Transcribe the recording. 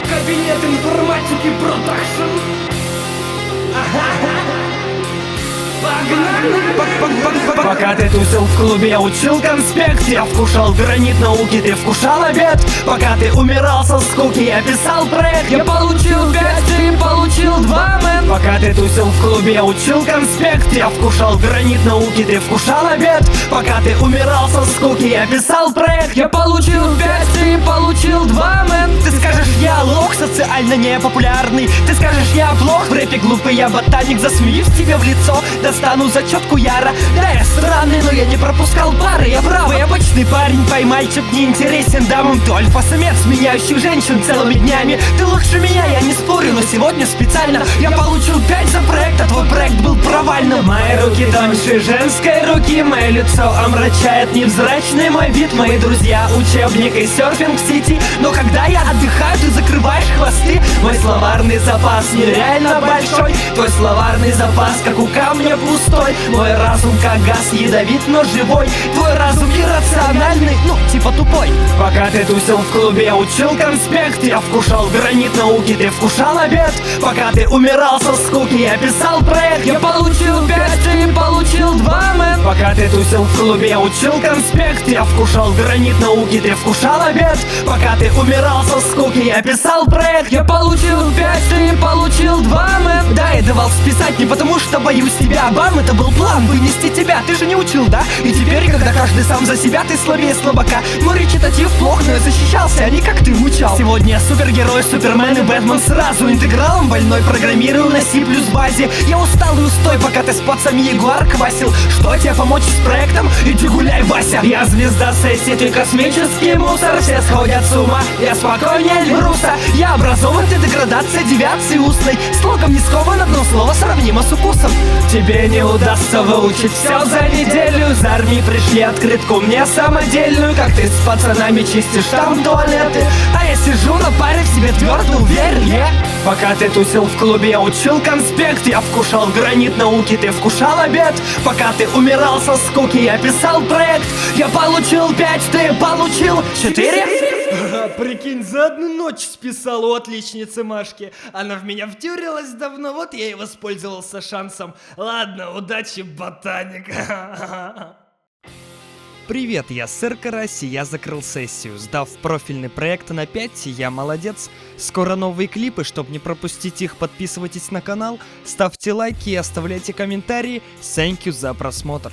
Кабинет информатики продакшн. Пока ты тусил в клубе, я учил конспект. Я вкушал гранит науки, ты вкушал обед. Пока ты умирал со скуки, я писал проект. Я получил 5, ты получил 2, мэн. Пока ты тусил в клубе, я учил конспект. Я вкушал гранит науки, ты вкушал обед. Пока ты умирал со скуки, я писал проект. Я получил 5, ты получил 2, мэн. Ты скажешь, я лох, социально непопулярный. Ты скажешь, я плох, в рэпе глупый, я ботаник. Засмеюсь тебе в лицо, достану зачетку яра. Да, я странный, но я не пропускал пары. Я правый, обычный парень, поймальчик не интересен дамам. Ты альфа-самец, меняющий женщин целыми днями. Ты лучше меня, я не спорю, но сегодня специально я получил 5 за проект, а твой проект был провальным. Мои руки тоньше женской руки, мое лицо омрачает невзрачный мой вид. Мои друзья, учебник и серфинг в сети. Но когда я отдыхаю, ты закрываешь хвосты. Мой словарный запас нереально большой. Твой словарный запас, как у камня, пустой. Мой разум как газ, ядовит, но живой. Твой разум иррациональный, ну, типа тупой. Пока ты тусил в клубе, я учил конспект. Я вкушал гранит науки, ты вкушал обед. Пока ты умирал со скуки, я писал проект. Я получил 5, ты получил 2, мэн. Пока ты тусил в клубе, я учил конспект. Я вкушал гранит науки, ты вкушал обед. Пока ты умирал со скуки, я писал проект. Я получил 5, ты получил 2, мэн. Да, я давал списать не потому, что боюсь тебя. Бам, это был план вынести тебя. Ты же не учил, да? И теперь, когда каждый сам за себя, ты слабее слабака. Мой речитатив плох, но я защищался, а не как ты мучал. Сегодня я супергерой, супермен и Бэтмен сразу. Интегралом больной программирую на C+ базе. Я устал и устой, пока ты с пацами Ягуар квасил. Что тебе помочь с проектом? Иди гуляй, Вася. Я звезда сессии, ты космический мусор. Все сходят с ума, я спокойнее Эльбруса. Я образован, ты деградация девиации устной. Слогом не скован, одно слово сравнимо с укусом. Тебе не удастся выучить все за неделю. Из армии пришли открытку мне самодельную. Как ты с пацанами чистишь там туалеты, а я сижу на паре, в себе твердо уверен, Пока ты тусил в клубе, я учил конспект. Я вкушал гранит науки, ты вкушал обед. Пока ты умирал со скуки, я писал проект. Я получил 5, ты получил 4. Прикинь, за одну ночь списал у отличницы Машки. Она в меня втюрилась давно, вот я и воспользовался шансом. Ладно, удачи, ботаник. Привет, я сэр Карась, и я закрыл сессию. Сдав профильный проект на 5, я молодец. Скоро новые клипы, чтобы не пропустить их, подписывайтесь на канал, ставьте лайки и оставляйте комментарии. Thank you за просмотр.